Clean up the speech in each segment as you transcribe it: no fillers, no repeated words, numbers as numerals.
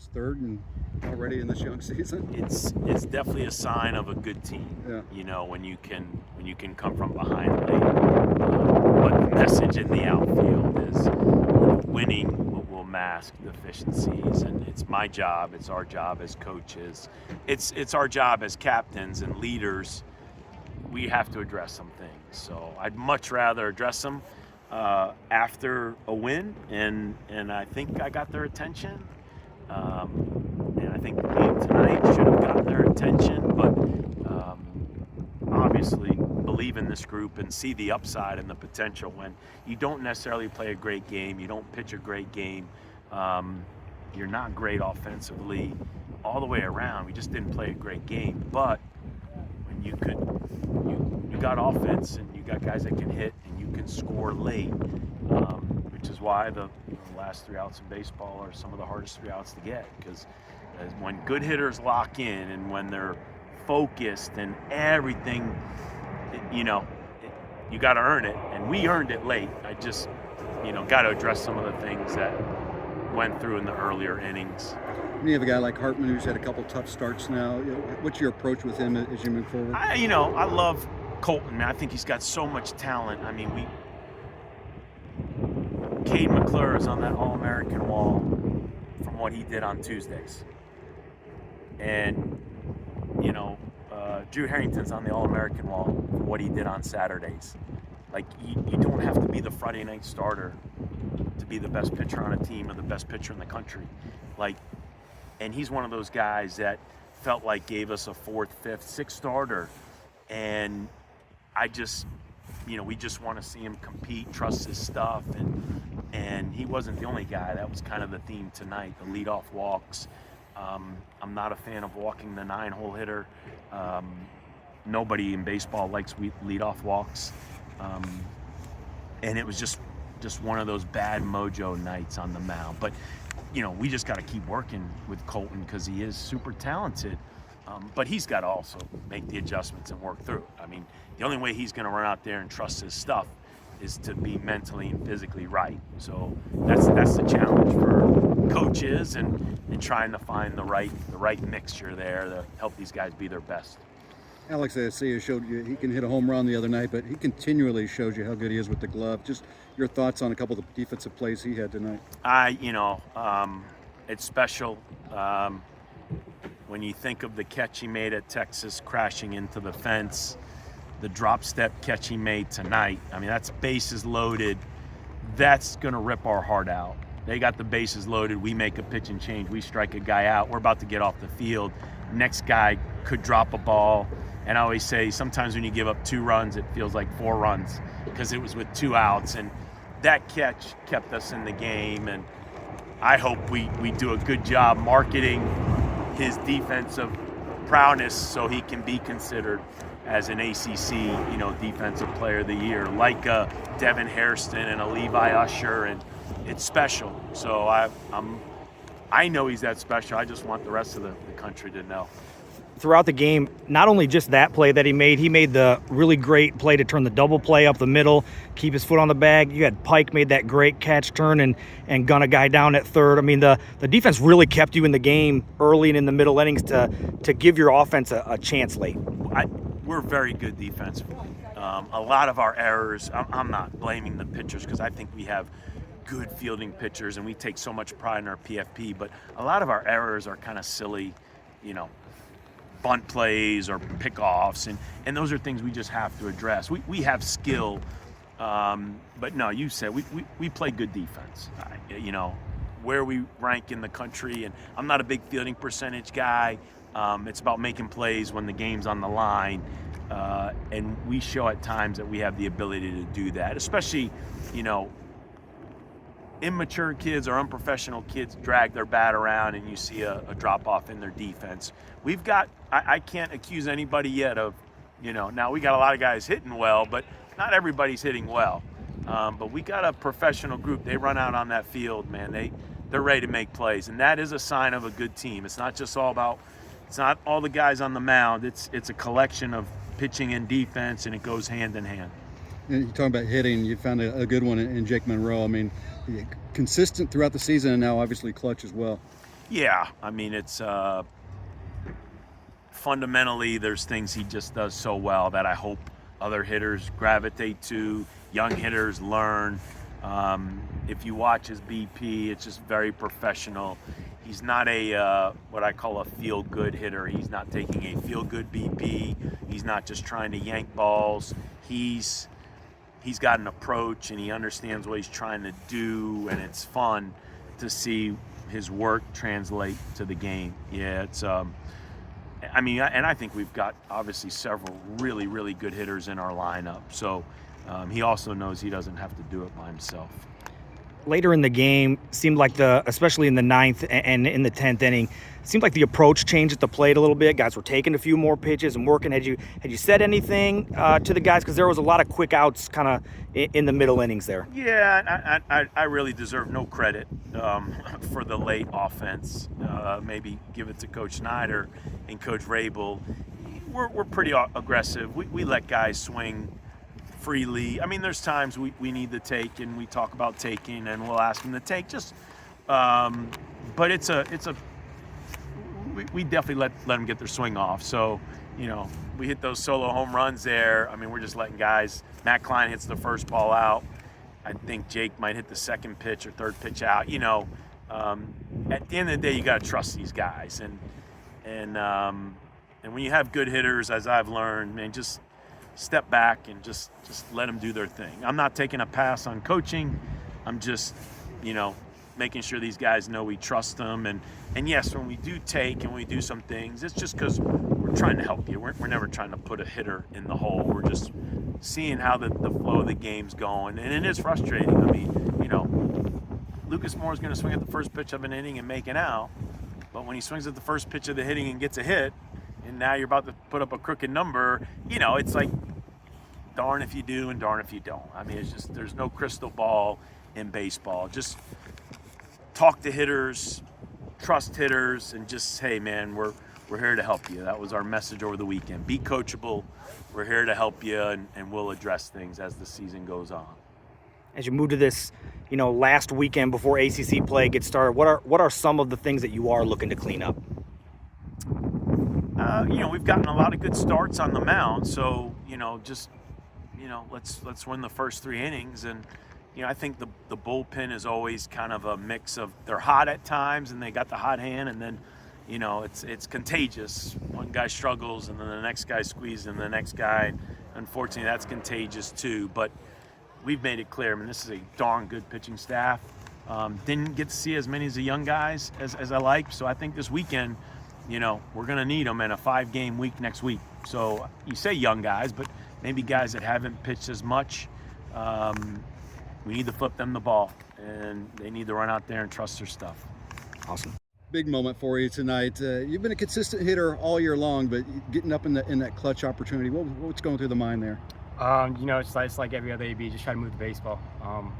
It's third and already in this young season. It's definitely a sign of a good team. Yeah. You know, when you can come from behind late. But the message in the outfield is winning will mask deficiencies, and it's my job. It's our job as coaches. It's our job as captains and leaders. We have to address some things. So I'd much rather address them after a win, and I think I got their attention. And I think the game tonight should have gotten their attention, but obviously believe in this group and see the upside and the potential. When you don't necessarily play a great game, you don't pitch a great game, you're not great offensively all the way around. We just didn't play a great game, but when you got offense and you got guys that can hit and you can score late, which is why the last 3 outs in baseball are some of the hardest 3 outs to get, because when good hitters lock in and when they're focused and everything, you got to earn it, and we earned it late. I just got to address some of the things that went through in the earlier innings. You have a guy like Hartman who's had a couple tough starts now. What's your approach with him as you move forward? I love Colton, man. I think he's got so much talent. I mean, Cade McClure is on that All-American wall from what he did on Tuesdays. And, Drew Harrington's on the All-American wall for what he did on Saturdays. Like, you don't have to be the Friday night starter to be the best pitcher on a team or the best pitcher in the country. And he's one of those guys that felt like gave us a 4th, 5th, 6th starter. And I just, we just want to see him compete, trust his stuff. And he wasn't the only guy. That was kind of the theme tonight, the leadoff walks. I'm not a fan of walking the 9-hole hitter. Nobody in baseball likes leadoff walks. And it was just one of those bad mojo nights on the mound. But, we just got to keep working with Colton because he is super talented. But he's got to also make the adjustments and work through. I mean, the only way he's going to run out there and trust his stuff is to be mentally and physically right. So that's the challenge for coaches and trying to find the right mixture there to help these guys be their best. Alex Garcia showed you he can hit a home run the other night, but he continually shows you how good he is with the glove. Just your thoughts on a couple of the defensive plays he had tonight. It's special. When you think of the catch he made at Texas crashing into the fence, the drop step catch he made tonight, I mean, that's bases loaded. That's going to rip our heart out. They got the bases loaded. We make a pitch and change. We strike a guy out. We're about to get off the field. Next guy could drop a ball. And I always say sometimes when you give up 2 runs, it feels like 4 runs because it was with 2 outs. And that catch kept us in the game. And I hope we do a good job marketing his defensive prowess so he can be considered as an ACC, defensive player of the year, like a Devin Hairston and a Levi Usher, and it's special. So I know he's that special. I just want the rest of the country to know. Throughout the game, not only just that play that he made the really great play to turn the double play up the middle, keep his foot on the bag. You had Pike made that great catch turn and gun a guy down at third. I mean, the defense really kept you in the game early and in the middle innings to give your offense a chance late. We're very good defensively. A lot of our errors, I'm not blaming the pitchers because I think we have good fielding pitchers and we take so much pride in our PFP, but a lot of our errors are kind of silly, bunt plays or pickoffs, and those are things we just have to address. We have skill, but no, you said we play good defense. Where we rank in the country, and I'm not a big fielding percentage guy. It's about making plays when the game's on the line, and we show at times that we have the ability to do that, especially, immature kids or unprofessional kids drag their bat around and you see a drop-off in their defense. We've got, I can't accuse anybody yet of, now we got a lot of guys hitting well, but not everybody's hitting well. But we got a professional group. They run out on that field, man. They're ready to make plays, and that is a sign of a good team. It's not all the guys on the mound. It's a collection of pitching and defense, and it goes hand in hand. And you're talking about hitting. You found a good one in Jake Munroe. I mean, consistent throughout the season, and now obviously clutch as well. Yeah, I mean, it's fundamentally there's things he just does so well that I hope other hitters gravitate to, young hitters learn. If you watch his BP, it's just very professional. He's not a what I call a feel-good hitter. He's not taking a feel-good BP. He's not just trying to yank balls. He's got an approach and he understands what he's trying to do, and it's fun to see his work translate to the game. Yeah, it's I mean, and I think we've got obviously several really, really good hitters in our lineup. So he also knows he doesn't have to do it by himself. Later in the game, seemed like especially in the ninth and in the 10th inning, seemed like the approach changed at the plate a little bit. Guys were taking a few more pitches and working. Had you said anything to the guys? Because there was a lot of quick outs kind of in the middle innings there. Yeah, I really deserve no credit for the late offense. Maybe give it to Coach Snyder and Coach Rabel. We're pretty aggressive. We let guys swing freely. I mean, there's times we need to take, and we talk about taking, and we'll ask them to take. But we definitely let them get their swing off. So, we hit those solo home runs there. I mean, we're just letting guys. Matt Klein hits the first ball out. I think Jake might hit the second pitch or third pitch out. At the end of the day, you got to trust these guys, and when you have good hitters, as I've learned, man, just step back and just let them do their thing. I'm not taking a pass on coaching. I'm just, making sure these guys know we trust them. And yes, when we do take and we do some things, it's just because we're trying to help you. We're never trying to put a hitter in the hole. We're just seeing how the flow of the game's going. And it is frustrating. I mean, Lucas Moore is going to swing at the first pitch of an inning and make an out. But when he swings at the first pitch of the hitting and gets a hit, and now you're about to put up a crooked number, it's like, darn if you do and darn if you don't. I mean, it's just, there's no crystal ball in baseball. Just talk to hitters, trust hitters, and just, hey, man, we're here to help you. That was our message over the weekend. Be coachable. We're here to help you, and we'll address things as the season goes on. As you move to this, last weekend before ACC play gets started, what are some of the things that you are looking to clean up? We've gotten a lot of good starts on the mound, so let's win the first 3 innings. And I think the bullpen is always kind of a mix of, they're hot at times and they got the hot hand, and then it's contagious. One guy struggles and then the next guy squeezes and the next guy. Unfortunately, that's contagious too. But we've made it clear. I mean, this is a darn good pitching staff. Didn't get to see as many of the young guys as I like. So I think this weekend, we're going to need them in a 5-game week next week. So you say young guys, but maybe guys that haven't pitched as much. We need to flip them the ball, and they need to run out there and trust their stuff. Awesome. Big moment for you tonight. You've been a consistent hitter all year long, but getting up in that clutch opportunity, what's going through the mind there? It's like every other AB, just try to move the baseball.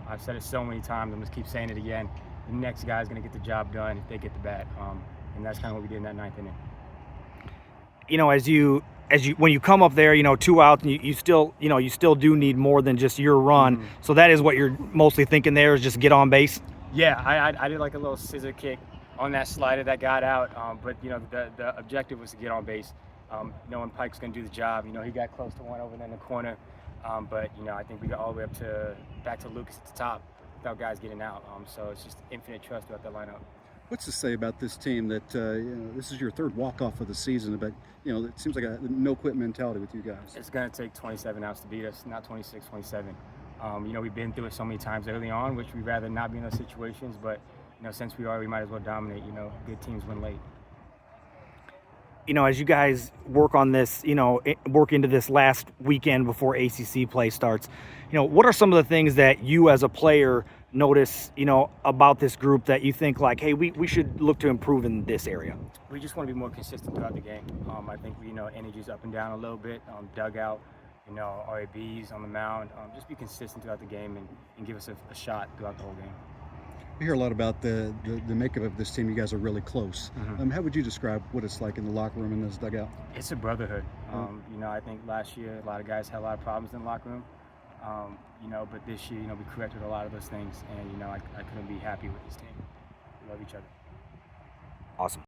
I've said it so many times, I'm just keep saying it again. The next guy's going to get the job done if they get the bat. And that's kind of what we did in that 9th inning. When you come up there, 2 outs, and you still do need more than just your run. Mm-hmm. So that is what you're mostly thinking there, is just get on base. Yeah, I did like a little scissor kick on that slider that got out. But the objective was to get on base. Knowing Pike's going to do the job. He got close to one over there in the corner. But I think we got all the way up back to Lucas at the top without guys getting out. So it's just infinite trust throughout that lineup. What's to say about this team that this is your 3rd walk-off of the season, but it seems like a no-quit mentality with you guys? It's going to take 27 outs to beat us, not 26, 27. We've been through it so many times early on, which we'd rather not be in those situations, but since we are, we might as well dominate. Good teams win late. As you guys work on this, work into this last weekend before ACC play starts, what are some of the things that you as a player notice, about this group that you think like, hey, we should look to improve in this area? We just want to be more consistent throughout the game. I think energy's up and down a little bit, dugout, RABs on the mound. Just be consistent throughout the game and give us a shot throughout the whole game. We hear a lot about the makeup of this team. You guys are really close. Mm-hmm. How would you describe what it's like in the locker room in this dugout? It's a brotherhood. I think last year a lot of guys had a lot of problems in the locker room. But this year, we corrected a lot of those things, and I couldn't be happy with this team. We love each other. Awesome.